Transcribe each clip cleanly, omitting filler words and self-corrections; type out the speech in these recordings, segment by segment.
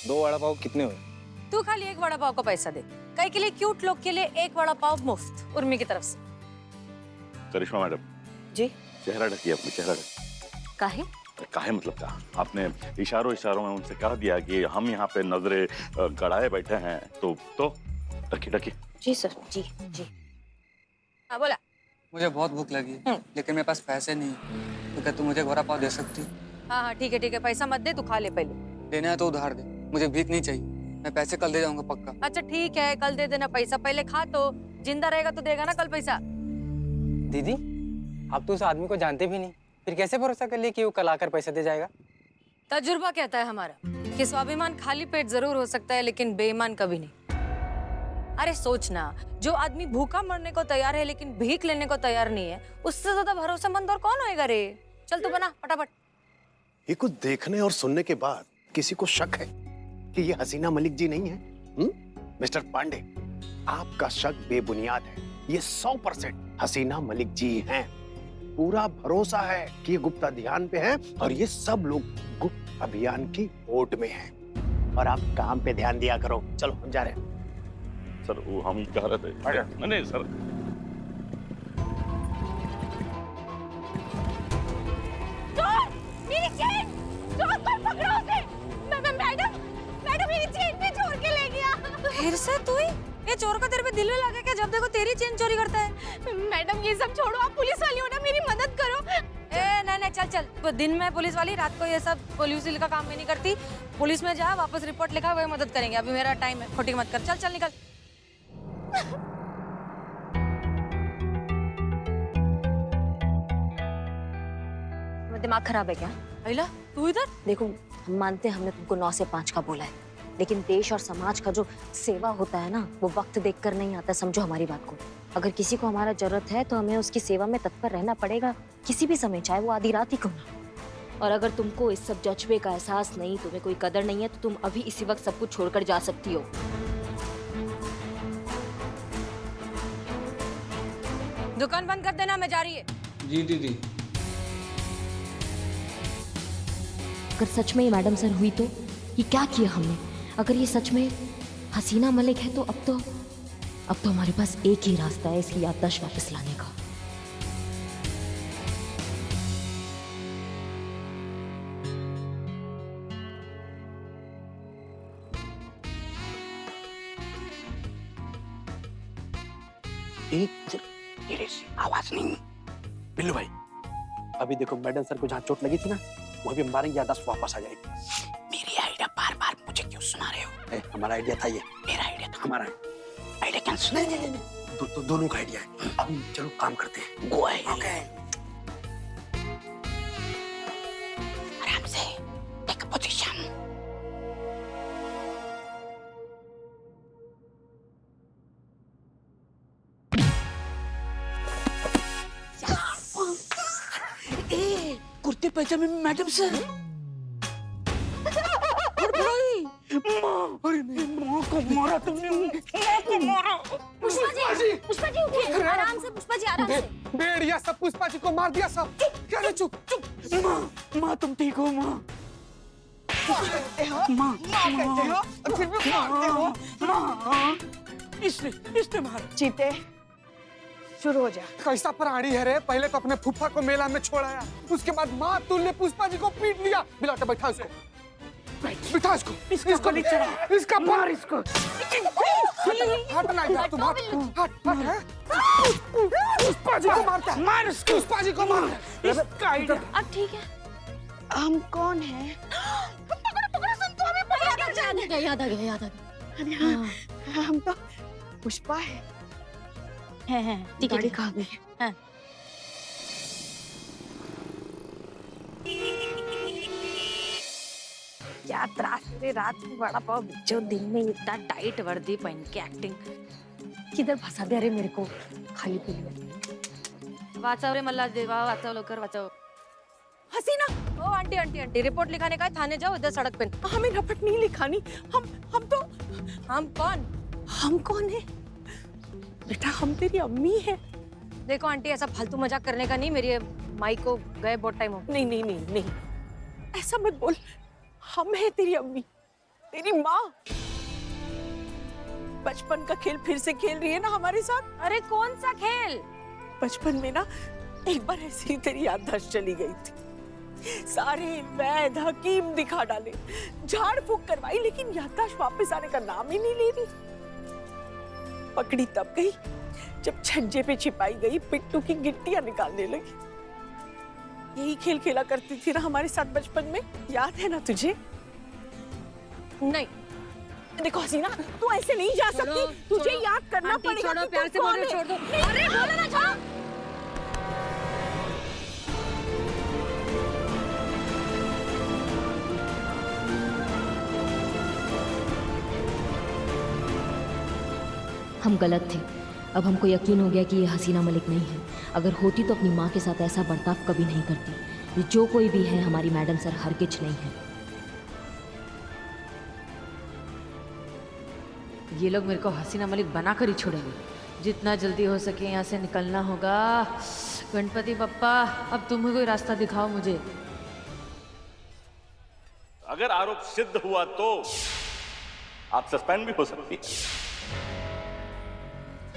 2 वड़ा पाव कितने हुए? तू खाली एक वड़ा पाव का पैसा दे। कई के लिए क्यूट लोग के लिए एक वड़ा पाव मुफ्त, उर्मी की तरफ से। करिश्मा मैडम जी चेहरा ढकिए, अपने चेहरा ढकिए। काहे? काहे मतलब क्या? आपने इशारों इशारों में उनसे कह दिया कि हम यहाँ पे नजरे गड़ाए बैठे हैं, तो ढकिए ढकिए। जी सर, जी जी। हाँ बोला। मुझे बहुत भूख लगी है, लेकिन मेरे पास पैसे नहीं है। तो क्या तू मुझे वड़ा पाव दे सकती? हाँ हाँ ठीक है, पैसा मत दे, तू खा ले पहले। देना है तो उधार दे, मुझे भीख नहीं चाहिए। मैं पैसे कल दे जाऊंगा पक्का। अच्छा ठीक है, कल दे देना पैसा, पहले खा तो। जिंदा रहेगा तो देगा ना कल पैसा। दीदी, आप तो उस आदमी को जानते भी नहीं, फिर कैसे भरोसा कर लिए कि वो कल आकर पैसे दे जाएगा? तजुर्बा कहता है हमारा कि स्वाभिमान खाली पेट जरूर हो सकता है, लेकिन बेईमान कभी नहीं। अरे सोचना, जो आदमी भूखा मरने को तैयार है लेकिन भीख लेने को तैयार नहीं है, उससे ज्यादा भरोसेमंद और कौन होएगा रे? चल तू बना फटाफट। ये कुछ देखने और सुनने के बाद किसी को शक है कि ये हसीना मलिक जी नहीं है? मिस्टर पांडे, आपका शक बेबुनियाद है। ये 100% हसीना मलिक जी हैं। पूरा भरोसा है कि ये गुप्त ध्यान पे हैं और ये सब लोग गुप्त अभियान की ओट में हैं। और आप काम पे ध्यान दिया करो। चलो हम जा रहे हैं। सर वो हम कह रहे थे। नहीं सर, मेरी चेन! चोर को पकड़ो उसे! मैडम मेरी चेन भी चोर के ले गया। फिर से तू ही? ये चोर का तेरे पे दिल में लगा क्या जब देखो तेरी चेन चोरी करता है? मैडम ये सब छोड़ो, आप पुलिस वाली हो ना, मेरी मदद करो। नहीं चल तो दिन में पुलिस वाली, रात को ये सब पुलिस का काम में नहीं करती। पुलिस में जा, वापस रिपोर्ट लिखा, वही मदद करेंगे। अभी मेरा टाइम है, खोटी मत कर। चल निकल। दिमाग खराब है क्या? अहिला तू इधर? देखो, हम मानते हैं हमने तुमको 9 से 5 का बोला है, लेकिन देश और समाज का जो सेवा होता है ना, वो वक्त देखकर नहीं आता। समझो हमारी बात को। अगर किसी को हमारा जरूरत है तो हमें उसकी सेवा में तत्पर रहना पड़ेगा, किसी भी समय, चाहे वो आधी रात ही क्यों ना। और अगर तुमको इस सब जज्बे का एहसास नहीं, तुम्हें कोई कदर नहीं है, तो तुम अभी इसी वक्त सब कुछ छोड़कर जा सकती हो। दुकान बंद कर देना, मैं जा रही है। जी दीदी। अगर सच में ये मैडम सर हुई तो ये क्या किया हमने? अगर ये सच में हसीना मलिक है तो अब तो हमारे पास एक ही रास्ता है इसकी याददाश्त वापस लाने का। धीरे से, आवाज नहीं। बिल्लू भाई, अभी देखो मैडम सर को जहाँ चोट लगी थी ना, वो भी मारेंगे, याददाश्त वापस आ जाएगी। मेरी आइडिया बार बार मुझे क्यों सुना रहे हो? हमारा आइडिया था ये। मेरा आइडिया था। हमारा आइडिया कैंसिल। नहीं, दोनों का आइडिया है। अब चलो काम करते हैं। गो है। ओके। आराम से, टेक पोजीशन। कुर्ते पैजामे में मैडम सर। अरे नहीं, माँ को मारा तुमने। माँ को मारा। पुष्पा जी उठिए, आराम से पुष्पा जी, आराम से। भेड़िया सब पुष्पा जी को मार दिया सब। क्या रे, चुप। माँ तुम ठीक हो? माँ माँ कहते हो और फिर भी मारते हो। माँ इसने मारा। चीते, शुरू हो जा। कैसा प्राणी है रे? पहले तो अपने फूफा को मेला में छोड़ाया, उसके बाद माँ तुल ने पुष्पा जी को पीट लिया। बिलाटे बैठा उसको, बिठा इसको। इसको नहीं चढ़ा। इसका मार इसको। हट ना इधर, तुम हट। पुष्पा जी को मारता है। मार इसको। पुष्पा जी को मार। इसका आइडिया। अब ठीक है। हम कौन हैं? याद आ गया। अरे हाँ, हम तो पुष्पा है। ठीक है, कहाँ गई? हाँ। क्या त्रास रे, रात में बड़ा पाव जो दिन में इतना टाइट वर्दी पहन के एक्टिंग। किधर फंसा दिया रे मेरे को खाली पीली। वाचव रे मल्ला देवा, वाचव लवकर वाचव। हसीना, ओ आंटी रिपोर्ट लिखाने का है, थाने जाओ इधर सड़क पे। हमें रपट नहीं लिखानी। हम कौन? हम कौन है बेटा? हम तेरी अम्मी है। देखो आंटी, ऐसा फालतू मजाक करने का नहीं। मेरी माई को गए बहुत टाइम हो। नहीं, ऐसा मत बोल। हम है तेरी अम्मी। तेरी माँ बचपन का खेल फिर से खेल रही है ना हमारे साथ। अरे कौन सा खेल? बचपन में ना एक बार ऐसे ही तेरी याददाश्त चली गई थी। सारे वैद हकीम दिखा डाले, झाड़ फूक करवाई, लेकिन याददाश्त वापस आने का नाम ही नहीं ले रही। पकड़ी तब गई जब छज्जे पे छिपाई गई पिट्टू की गिट्टियां निकालने लगी। यही खेल खेला करती थी ना हमारे साथ बचपन में, याद है ना तुझे? नहीं। देखो हसीना, तू ऐसे नहीं जा सकती, तुझे याद करना पड़ेगा। छोड़ो, कि प्यार तू से कौन बोलो, है। छोड़ दो। अरे बोलो ना, छोड़ो। हम गलत थे। अब हमको यकीन हो गया कि ये हसीना मलिक नहीं है। अगर होती तो अपनी माँ के साथ ऐसा बर्ताव कभी नहीं करती। ये जो कोई भी है हमारी मैडम सर हरगिज नहीं है। ये लोग मेरे को हसीना मलिक बना कर ही छोड़ेंगे। जितना जल्दी हो सके यहाँ से निकलना होगा। गणपति बप्पा, अब तुम ही कोई रास्ता दिखाओ मुझे। अगर आरोप सिद्ध हुआ तो आप सस्पेंड भी हो सकती है।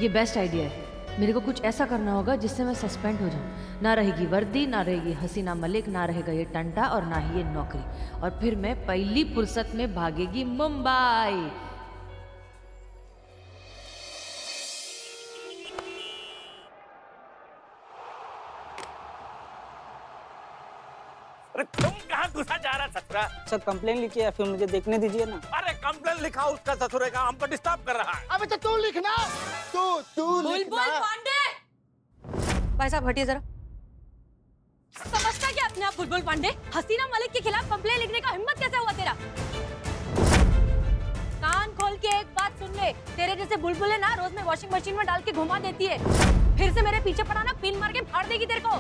ये बेस्ट आइडिया है। मेरे को कुछ ऐसा करना होगा जिससे मैं सस्पेंड हो जाऊं। ना रहेगी वर्दी, ना रहेगी हसीना मलिक, ना रहेगा ये टंटा और ना ही ये नौकरी। और फिर मैं पहली फुर्सत में भागेगी मुंबई। अरे तुम कहाँ घुसा जा रहा ससुरा? सर कंप्लेन लिखी है, फिर मुझे देखने दीजिए ना। अरे कंप्लेन लिखा उसका ससुरे का, हमको डिस्टर्ब कर रहा है। अबे तो तू लिखना, तू बुलबुल पांडे, भाई साहब हटिए जरा। समझता क्या अपने आप बुलबुल पांडे? हसीना मलिक के खिलाफ कंप्लेन लिखने का हिम्मत कैसे हुआ तेरा? कान खोल के एक बात सुन ले, तेरे जैसे बुलबुल है ना, रोज में वॉशिंग मशीन में डाल के घुमा देती है। फिर से मेरे पीछे पड़ा ना, पिन मार के फाड़ देगी तेरे को।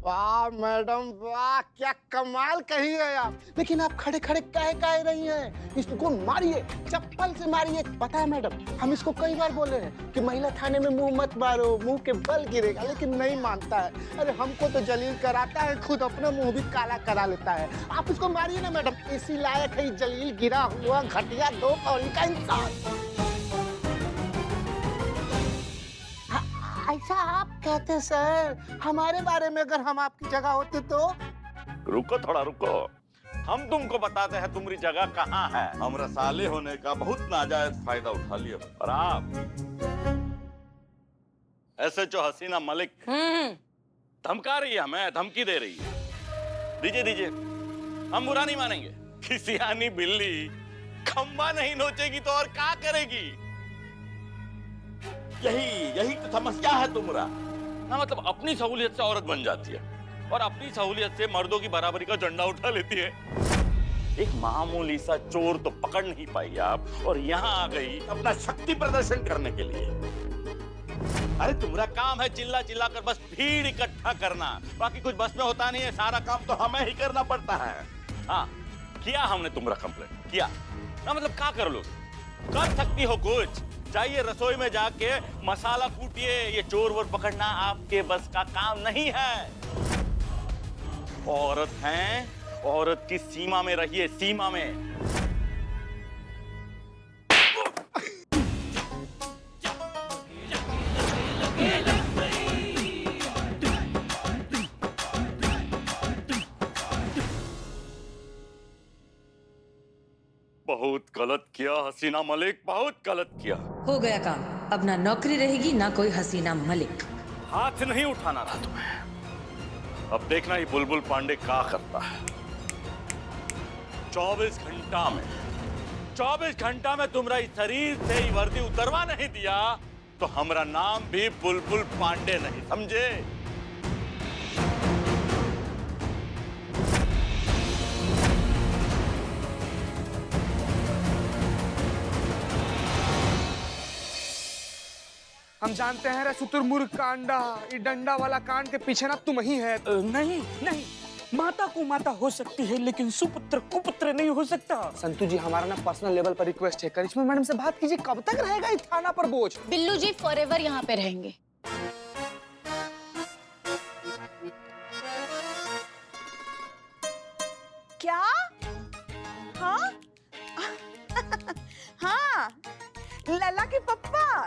वाह मैडम वाह, क्या कमाल कही है आप। लेकिन आप खड़े खड़े काहे रही हैं? इसको मारिए, चप्पल से मारिए। पता है मैडम, हम इसको कई बार बोले हैं कि महिला थाने में मुंह मत मारो, मुंह के बल गिरेगा, लेकिन नहीं मानता है। अरे हमको तो जलील कराता है, खुद अपना मुंह भी काला करा लेता है। आप इसको मारिए ना मैडम, इसी लायक है जलील गिरा हुआ घटिया दो कौड़ी का इंसान। ऐसा आप कहते सर, हमारे बारे में अगर हम आपकी जगह होते तो? रुको थोड़ा रुको, हम तुमको बताते हैं तुम्हारी जगह कहाँ है। हम रसाले होने का बहुत नाजायज फायदा उठा लिया और आप ऐसे जो हसीना मलिक धमका रही है, हमें धमकी दे रही है। दीजिए हम बुरा नहीं मानेंगे। किसी आनी बिल्ली खंबा नहीं नोचेगी तो और क्या करेगी? यही तो समस्या है तुम्हारा ना। मतलब अपनी सहूलियत से औरत बन जाती है और अपनी सहूलियत से मर्दों की बराबरी का झंडा उठा लेती है। एक मामूली सा चोर तो पकड़ नहीं पाई आप, और यहाँ आ गई अपना शक्ति प्रदर्शन करने के लिए। अरे तुम्हारा काम है चिल्ला चिल्ला कर बस भीड़ इकट्ठा करना, बाकी कुछ बस में होता नहीं है। सारा काम तो हमें ही करना पड़ता है। हाँ, किया हमने तुम्हारा कंप्लेंट किया ना, मतलब क्या कर लो, कर सकती हो कुछ? जाइए रसोई में जाके मसाला कूटिए। ये चोर वोर पकड़ना आपके बस का काम नहीं है। औरत हैं, औरत की सीमा में रहिए, सीमा में। बहुत गलत किया हसीना मलिक, बहुत गलत किया। हो गया काम। अब ना नौकरी रहेगी ना कोई हसीना मलिक। हाथ नहीं उठाना रहा तुम्हें। अब देखना ही बुलबुल पांडे क्या करता है। 24 घंटा में तुम्हारा इस शरीर से ही वर्दी उतरवा नहीं दिया तो हमारा नाम भी बुलबुल पांडे नहीं, समझे? हम जानते हैं रे शुतुरमुर्ग कांडा, ये डंडा वाला कांड के पीछे ना तुम ही है। नहीं, माता को माता हो सकती है लेकिन सुपुत्र कुपुत्र नहीं हो सकता। संतू जी, हमारा ना पर्सनल लेवल पर रिक्वेस्ट है, करिश्मा मैडम से बात कीजिए। कब तक रहेगा इस थाना पर बोझ? बिल्लू जी फॉरएवर यहाँ पे रहेंगे। क्या लला के पप्पा।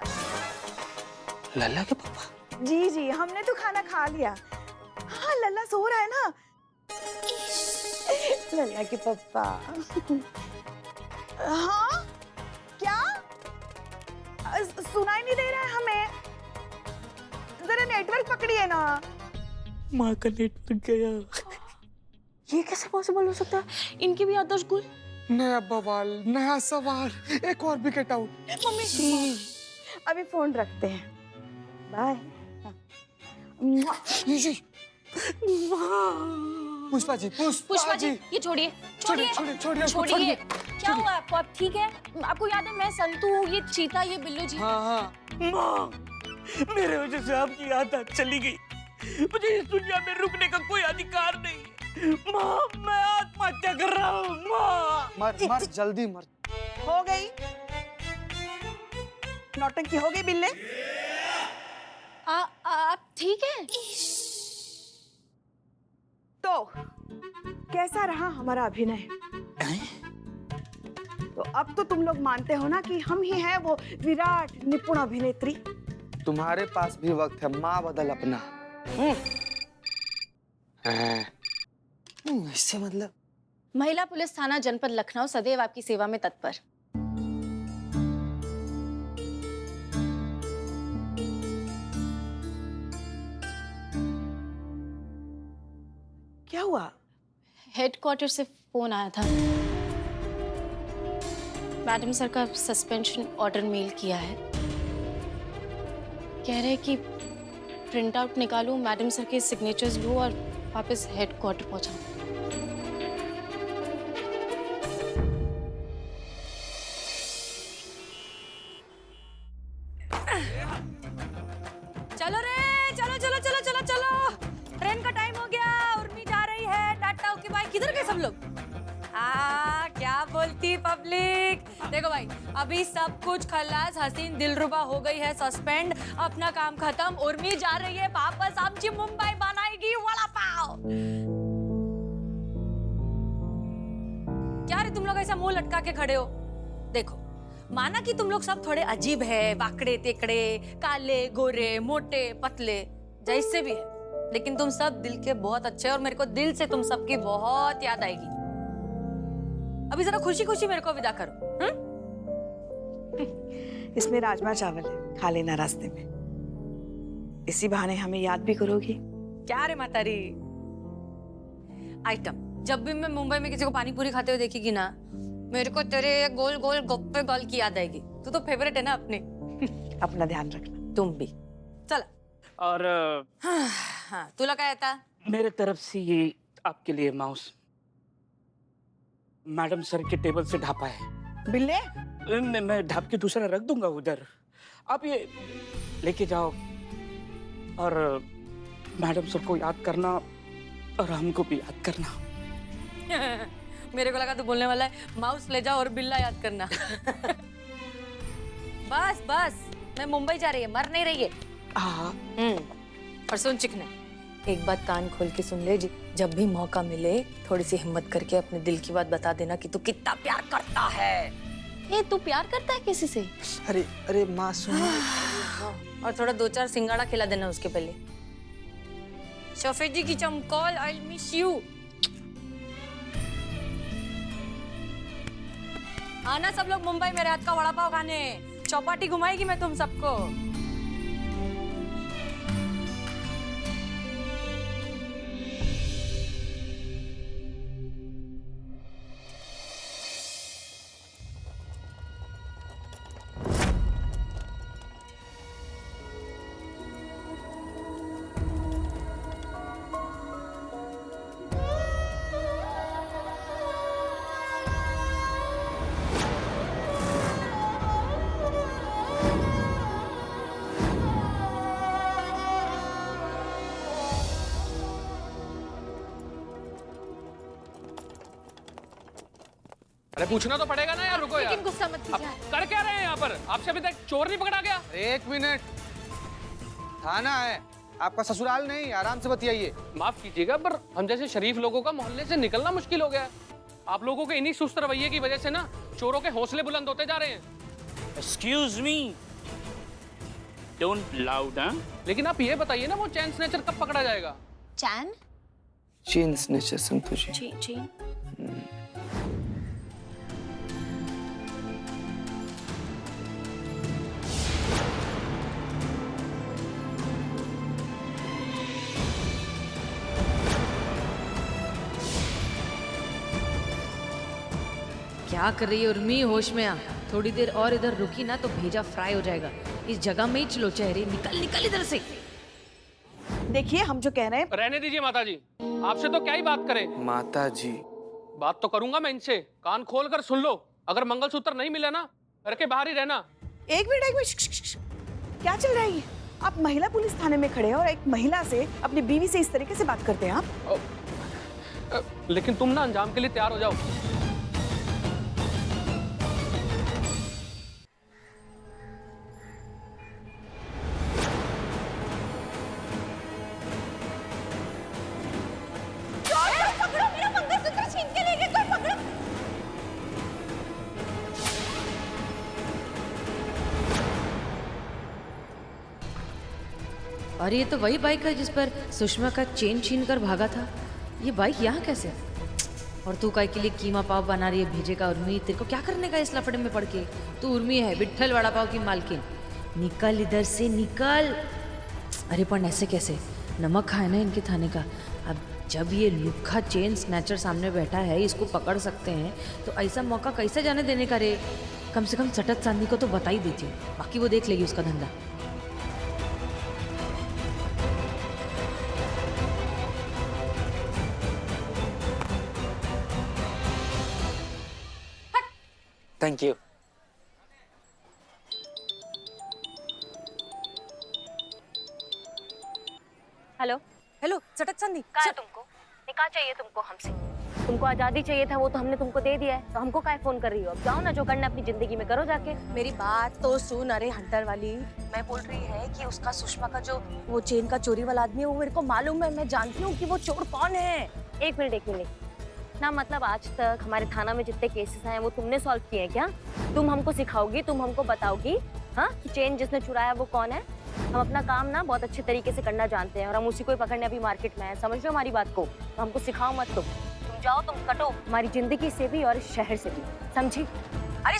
लल्ला के पापा? जी जी, हमने तो खाना खा लिया। हाँ, लल्ला सो रहा है ना। लल्ला के पप्पा। हाँ क्या? सुनाई नहीं दे रहा है हमें। जरा नेटवर्क पकड़िए ना। माँ का नेटवर्क गया। ये कैसे पॉसिबल हो सकता है? इनकी भी याददाश्त गुल। नया बवाल, नया सवाल, एक और विकेट आउट। मम्मी अभी फोन रखते हैं। बाय। पुष्पा जी, पुष्पा जी, ये छोड़िए छोड़िए छोड़िए छोड़िए। क्या हुआ आपको? आप ठीक है? आपको याद है मैं संतू, ये चीता, ये बिल्लू जी। हाँ। माँ, मेरे वजह से आपकी आदत चली गई। मुझे इस दुनिया में रुकने का कोई अधिकार नहीं। माँ, मैं आत्महत्या कर रहा हूँ। माँ, मर जल्दी मर। हो गई नौटंकी, हो गई बिल्ले। आप ठीक है? तो कैसा रहा हमारा अभिनय? तो अब तो तुम लोग मानते हो ना कि हम ही हैं वो विराट निपुण अभिनेत्री। तुम्हारे पास भी वक्त है, माँ बदल अपना। इससे मतलब? महिला पुलिस थाना जनपद लखनऊ सदैव आपकी सेवा में तत्पर। क्या हुआ? हेडक्वार्टर से फोन आया था। मैडम सर का सस्पेंशन ऑर्डर मेल किया है। कह रहे कि प्रिंट आउट निकालूं, मैडम सर के सिग्नेचर्स लूं और वापस हेडक्वार्टर पहुंचाऊं। चलो रे, चलो चलो चलो चलो चलो, ट्रेन का टाइम हो गया। उर्मी जा रही है। Tata okay bye. किधर गए सब लोग? क्या बोलती पब्लिक। देखो भाई, अभी सब कुछ खल्लास, हसीन दिलरुबा हो गई है सस्पेंड। अपना काम खत्म। उर्मी जा रही है वापस। आमची मुंबई बनाएगी वड़ा पाव। क्या रे तुम लोग ऐसा मुंह लटका के खड़े हो? देखो, माना कि तुम लोग सब थोड़े अजीब है, वाकड़े तेकड़े, काले गोरे मोटे पतले, जैसे भी है, लेकिन तुम सब दिल के बहुत अच्छे और मेरे को दिल से तुम सबकी बहुत याद आएगी। अभी जरा खुशी खुशी मेरे को विदा करो। इसमें राजमा चावल है, खा लेना रास्ते में। इसी बहाने हमें याद भी करोगी। क्या रे मातारी। आइटम, जब भी मैं मुंबई में किसी को पानी पूरी खाते हुए देखेगी ना, मेरे को तेरे गोल गोल गप्पे गोल की याद आएगी। तू तो फेवरेट है ना अपने। अपना ध्यान रखना। तुम भी। चल। और हाँ, तुला काय आता? मेरे तरफ से ये आपके लिए माउस मैडम सर के टेबल से ढापा है। बिल्ले मैं ढाप के दूसरा रख दूंगा उधर। आप ये लेके जाओ और मैडम सर को याद करना और हमको भी याद करना। मेरे को लगा तू बोलने वाला है माउस ले जाओ और बिल्ला याद करना। बस बस, मैं मुंबई जा रही है, मर नहीं रही है। और सुन चिकने, एक बात कान खोल के सुन ले, जब भी मौका मिले थोड़ी सी हिम्मत करके अपने दिल की बात बता देना कि तू कितना प्यार करता है। ये तू प्यार करता है किसी से? अरे अरे माँ सुनो। और थोड़ा 2-4 सिंगाड़ा खिला देना उसके पहले। सफेदी की चमकौल, आई मिस यू। आना सब लोग मुंबई मेरे हाथ का वड़ा पाव खाने। चौपाटी घुमाएगी मैं तुम सबको। अरे पूछना तो पड़ेगा ना यार, रुको यार। लेकिन गुस्सा मत कीजिए। कर क्या रहे हैं यहाँ पर? आपसे अभी तक चोर नहीं पकड़ा गया? एक मिनट, थाना है, आपका ससुराल नहीं। आराम से बतियाइए। माफ कीजिएगा, पर हम जैसे शरीफ लोगों का मोहल्ले से निकलना मुश्किल हो गया है। आप लोगों के इन्हीं सुस्त रवैये की वजह से ना चोरों के हौसले बुलंद होते जा रहे हैं। Excuse me, don't loud. लेकिन आप ये बताइए ना, वो चैन स्नैचर कब पकड़ा जाएगा? चैन चेन स्नैचर संतोषी। चेन क्या कर रही है उर्मी? होश में आ। थोड़ी देर और इधर रुकी ना तो भेजा फ्राई हो जाएगा। इस जगह में ही चलो चेहरे, निकल निकल इधर से। देखिए हम जो कह रहे हैं, रहने दीजिए माता जी, आपसे तो क्या ही बात करें। माता जी, बात तो करूंगा मैं इनसे, कान खोल कर सुन लो। अगर मंगलसूत्र नहीं मिला ना, घर के बाहर ही रहना। एक मिनट श्श, श्श, श्श। क्या चल रहा है ये? आप महिला पुलिस थाने में खड़े हैं और एक महिला से, अपनी बीवी से इस तरीके से बात करते हैं आप? लेकिन तुम ना अंजाम के लिए तैयार हो जाओ। पकड़ो, मेरा मंगलसूत्र छीन के ले गए, कोई पकड़ो। और ये तो वही बाइक है जिस पर सुषमा का चेन छीन कर भागा था। ये बाइक यहाँ कैसे? और तू काय के लिए कीमा पाव बना रही है भेजे का? उर्मी, तेरे को क्या करने का इस लफड़े में पड़ के? तू उर्मी है, विट्ठल वड़ा पाव की मालकिन। निकल इधर से, निकल। अरे पण ऐसे कैसे? नमक खाए ना इनके थाने का। अब जब ये लुक्खा चेन स्नैचर सामने बैठा है, इसको पकड़ सकते हैं, तो ऐसा मौका कैसे जाने देने का रे? कम से कम सटत चांदी को तो बता ही देती हूँ, बाकी वो देख लेगी उसका धंधा। Thank you. हेलो हेलो चटक चांदी, कहा है तुमको? ये कहा चाहिए तुमको हमसे? तुमको आजादी चाहिए था, वो तो हमने तुमको दे दिया है, तो हमको काहे फोन कर रही हो? अब जाओ ना, जो करना अपनी जिंदगी में करो जाके। मेरी बात तो सुन। अरे हंटर वाली, मैं बोल रही है कि उसका सुषमा का जो वो चेन का चोरी वाला आदमी है, वो मेरे को मालूम है। मैं जानती हूँ कि वो चोर कौन है। एक मिनट ना, मतलब आज तक हमारे थाना में जितने केसेस हैं वो तुमने सॉल्व किए हैं क्या? तुम हमको सिखाओगी, तुम हमको बताओगी हाँ कि चेन जिसने चुराया वो कौन है? हम अपना काम ना बहुत अच्छे तरीके से करना जानते हैं और हम उसी को ही पकड़ने अभी मार्केट में है। समझ रहे हो हमारी बात को? तो हमको सिखाओ मत। तुम जाओ, तुम कटो हमारी जिंदगी से भी और इस शहर से भी, समझी? अरे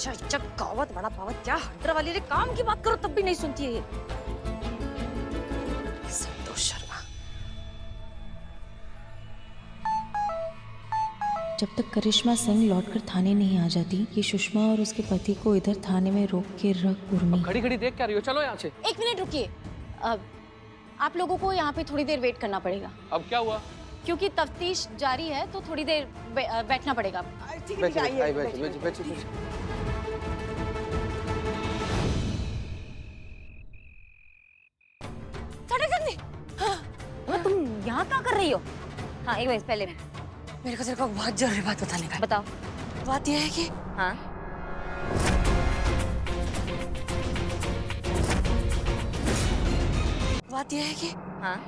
अच्छा गावत बड़ा पावत, क्या हंटर वाली रे? काम की बात करो तब भी नहीं सुनती है ये। संतोष शर्मा। जब तक करिश्मा सिंह लौटकर थाने नहीं आ जाती, ये सुषमा और उसके पति को इधर थाने में रोक के रख उर्मी। खड़ी खड़ी देख क्या रही हो? चलो यहाँ से। एक मिनट रुकिए, अब आप लोगों को यहाँ पे थोड़ी देर वेट करना पड़ेगा। अब क्या हुआ? क्योंकि तफ्तीश जारी है तो थोड़ी देर बैठना पड़ेगा। तुम यहाँ क्या कर रही हो? हाँ एक मिनट पहले मेरे को तेरे को बहुत जरूरी बात बताने का है। बताओ। बात यह है कि हाँ बात यह है कि हाँ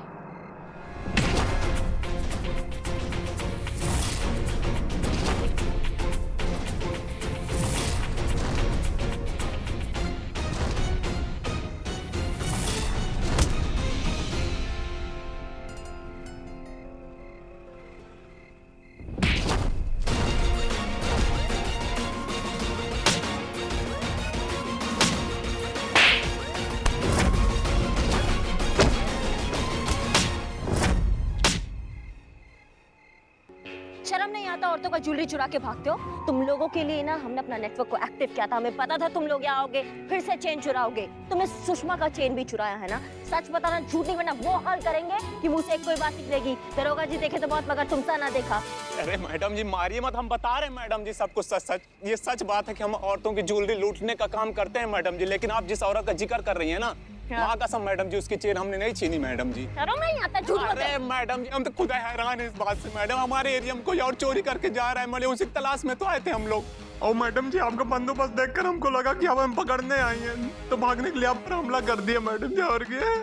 शर्म नहीं आता औरतों का ज्वेलरी चुरा के भागते हो? तुम लोगों के लिए ना हमने अपना नेटवर्क को एक्टिव किया था। हमें पता था तुम लोग यहाँ आओगे, फिर से चेन चुराओगे। तुमने सुषमा का चेन भी चुराया है ना? सच बताना, झूठ नहीं, वरना वो हाल करेंगे कि मुंह से कोई बात निकलेगी। दरोगा जी देखे तो बहुत, मगर तुमसा ना देखा। अरे मैडम जी मारिए मत, हम बता रहे हैं मैडम जी सब कुछ सच सच। ये सच बात है कि हम औरतों की ज्वेलरी लूटने का काम करते हैं मैडम जी, लेकिन आप जिस औरत का जिक्र कर रही है ना, माँ कसम मैडम जी, उसकी चेन हमने नहीं छीनी मैडम जी। शर्म नहीं आता? झूठ मत। अरे मैडम जी हम तो खुद हैरान है इस बात से मैडम। हमारे एरिया में कोई और चोरी करके जा रहा है, मतलब उसी तलाश में तो आए थे हम लोग। और मैडम जी आपका बंदोबस्त देखकर हमको लगा कि अब हम पकड़ने आए हैं, तो भागने के लिए आप पर हमला कर दिया मैडम जी। और क्या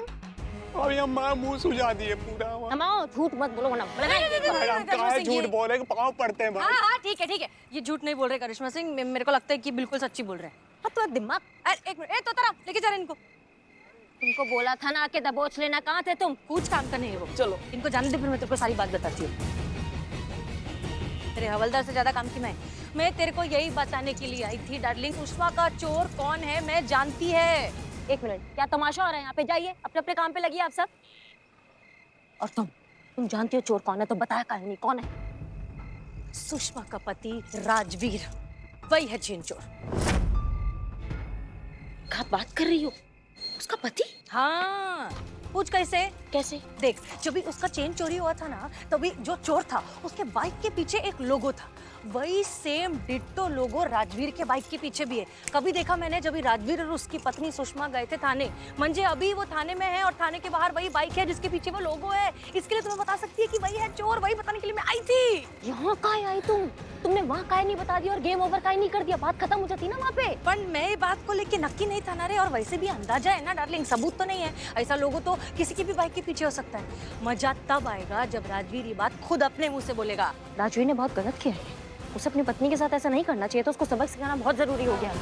अभी हम माँ मुंह सुझा दिए पूरा। हमाओ झूठ मत बोलो वरना मैडम कहाँ झूठ बोले, पाँव पड़ते हैं भाई। हाँ हाँ ठीक है, ये झूठ नहीं बोल रहे करिश्मा सिंह, मेरे को लगता है कि बिल्कुल सच्ची बोल रहे हैं। हाँ तो दिमाग, एक मिनट, ए तो तरह लेके जा रहे इनको। तुमको बोला था ना कि दबोच लेना, कहाँ थे तुम? कुछ काम करने है वो, चलो इनको जाने दे, फिर मैं तेरे को सारी बात बताती हूँ। तेरे हवलदार से ज्यादा काम की मैं तेरे को यही बताने के लिए आई थी डार्लिंग, सुषमा का चोर कौन है मैं जानती है। एक मिनट, क्या तमाशा हो रहा है यहाँ पे? जाइए अपने अपने काम पे लगिए आप सब। और तुम जानती हो चोर कौन है तो बताया काहे नहीं, कौन है? सुषमा का पति राजवीर, वही है चेन चोर। क्या बात कर रही हो? उसका पति? हाँ, पूछ कैसे? कैसे? देख, जब भी उसका चेन चोरी हुआ था ना, तभी जो चोर था उसके बाइक के पीछे एक लोगो था, वही सेम डिट्टो लोगो राजवीर के बाइक के पीछे भी है। कभी देखा मैंने जब भी राजवीर और उसकी पत्नी सुषमा गए थे थाने, मंजे अभी वो थाने में है और थाने के बाहर वही बाइक है जिसके पीछे वो लोगो है। इसके लिए तुम्हें बता सकती है कि वही है चोर, वही बताने के लिए मैं आई थी। यहाँ काहे आई तुमने वहाँ काहे नहीं बता दिया और गेम ओवर काहे नहीं कर दिया? बात खत्म हो जाती ना वहाँ पे। पर मैं बात को लेके नक्की नहीं था ना रे, और वैसे भी अंदाजा है ना डार्लिंग, सबूत तो नहीं है। ऐसा लोगो तो किसी की भी बाइक के पीछे हो सकता है। मजा तब आएगा जब राजवीर ये बात खुद अपने मुंह से बोलेगा। राजवीर ने बहुत गलत किया है, उसे अपनी पत्नी के साथ ऐसा नहीं करना चाहिए, तो उसको सबक सिखाना बहुत जरूरी हो गया।